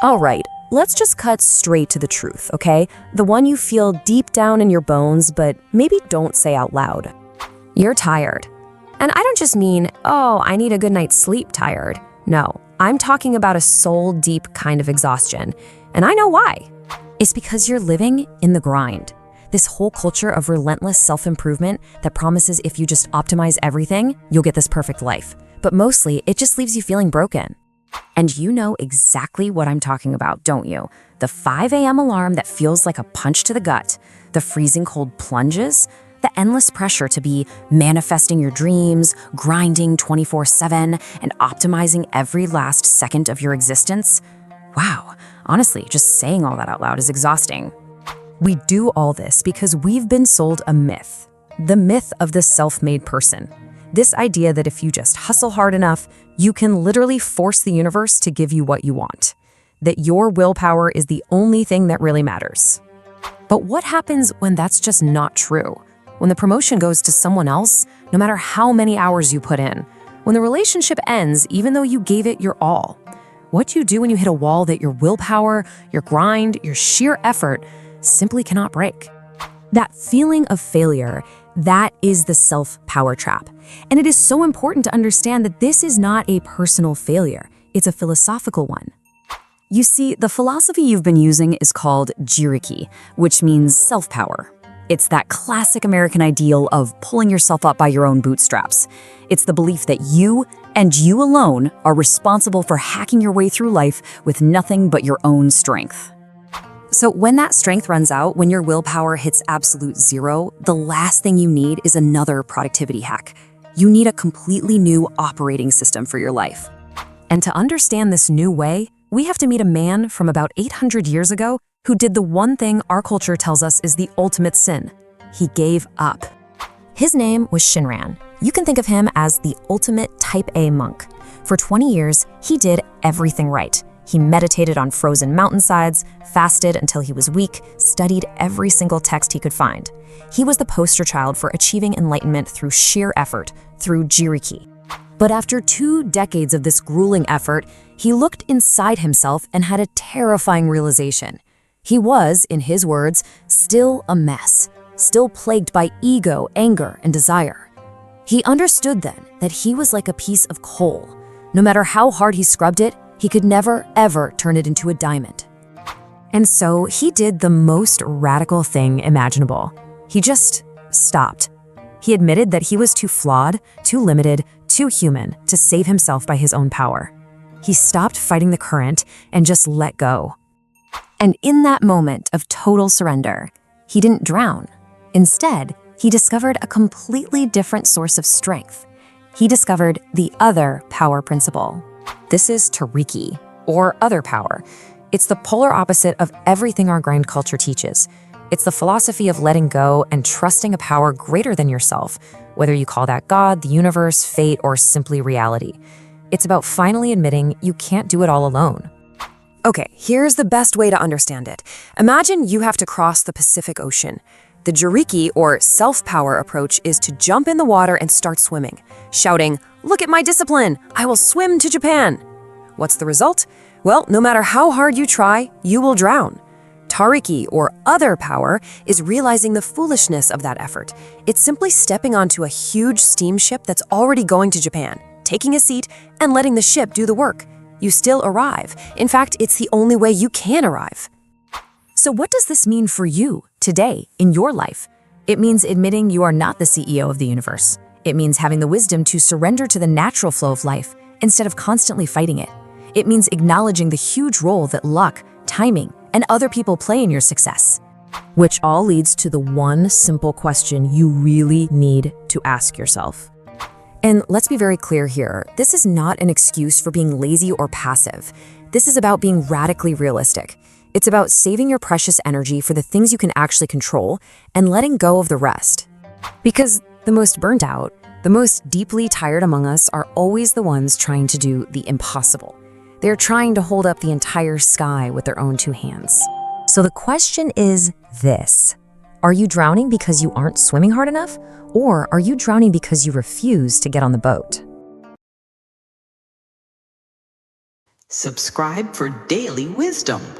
All right, let's just cut straight to the truth, okay? The one you feel deep down in your bones, but maybe don't say out loud. You're tired. And I don't just mean, oh, I need a good night's sleep tired. No, I'm talking about a soul-deep kind of exhaustion. And I know why. It's because you're living in the grind. This whole culture of relentless self-improvement that promises if you just optimize everything, you'll get this perfect life. But mostly, it just leaves you feeling broken. And you know exactly what I'm talking about, don't you? The 5 a.m. alarm that feels like a punch to the gut, the freezing cold plunges, the endless pressure to be manifesting your dreams, grinding 24/7, and optimizing every last second of your existence. Wow, honestly, just saying all that out loud is exhausting. We do all this because we've been sold a myth, the myth of the self-made person. This idea that if you just hustle hard enough, you can literally force the universe to give you what you want. That your willpower is the only thing that really matters. But what happens when that's just not true? When the promotion goes to someone else, no matter how many hours you put in? When the relationship ends, even though you gave it your all? What do you do when you hit a wall that your willpower, your grind, your sheer effort simply cannot break? That feeling of failure, that is the self-power trap. And it is so important to understand that this is not a personal failure. It's a philosophical one. You see, the philosophy you've been using is called Jiriki, which means self-power. It's that classic American ideal of pulling yourself up by your own bootstraps. It's the belief that you, and you alone, are responsible for hacking your way through life with nothing but your own strength. So when that strength runs out, when your willpower hits absolute zero, the last thing you need is another productivity hack. You need a completely new operating system for your life. And to understand this new way, we have to meet a man from about 800 years ago who did the one thing our culture tells us is the ultimate sin. He gave up. His name was Shinran. You can think of him as the ultimate type A monk. For 20 years, he did everything right. He meditated on frozen mountainsides, fasted until he was weak, studied every single text he could find. He was the poster child for achieving enlightenment through sheer effort, through Jiriki. But after 2 decades of this grueling effort, he looked inside himself and had a terrifying realization. He was, in his words, still a mess, still plagued by ego, anger, and desire. He understood then that he was like a piece of coal. No matter how hard he scrubbed it, he could never, ever turn it into a diamond. And so he did the most radical thing imaginable. He just stopped. He admitted that he was too flawed, too limited, too human to save himself by his own power. He stopped fighting the current and just let go. And in that moment of total surrender, he didn't drown. Instead, he discovered a completely different source of strength. He discovered the other power principle. This is Tariki, or other power. It's the polar opposite of everything our grind culture teaches. It's the philosophy of letting go and trusting a power greater than yourself, whether you call that God, the universe, fate, or simply reality. It's about finally admitting you can't do it all alone. Okay, here's the best way to understand it. Imagine you have to cross the Pacific Ocean. The Jiriki, or self-power approach, is to jump in the water and start swimming, shouting, "Look at my discipline! I will swim to Japan!" What's the result? Well, no matter how hard you try, you will drown. Tariki, or other power, is realizing the foolishness of that effort. It's simply stepping onto a huge steamship that's already going to Japan, taking a seat, and letting the ship do the work. You still arrive. In fact, it's the only way you can arrive. So what does this mean for you today in your life? It means admitting you are not the CEO of the universe. It means having the wisdom to surrender to the natural flow of life instead of constantly fighting it. It means acknowledging the huge role that luck, timing, and other people play in your success. Which all leads to the one simple question you really need to ask yourself. And let's be very clear here, this is not an excuse for being lazy or passive. This is about being radically realistic. It's about saving your precious energy for the things you can actually control and letting go of the rest. Because the most burnt out, the most deeply tired among us are always the ones trying to do the impossible. They're trying to hold up the entire sky with their own 2 hands. So the question is this: are you drowning because you aren't swimming hard enough? Or are you drowning because you refuse to get on the boat? Subscribe for daily wisdom.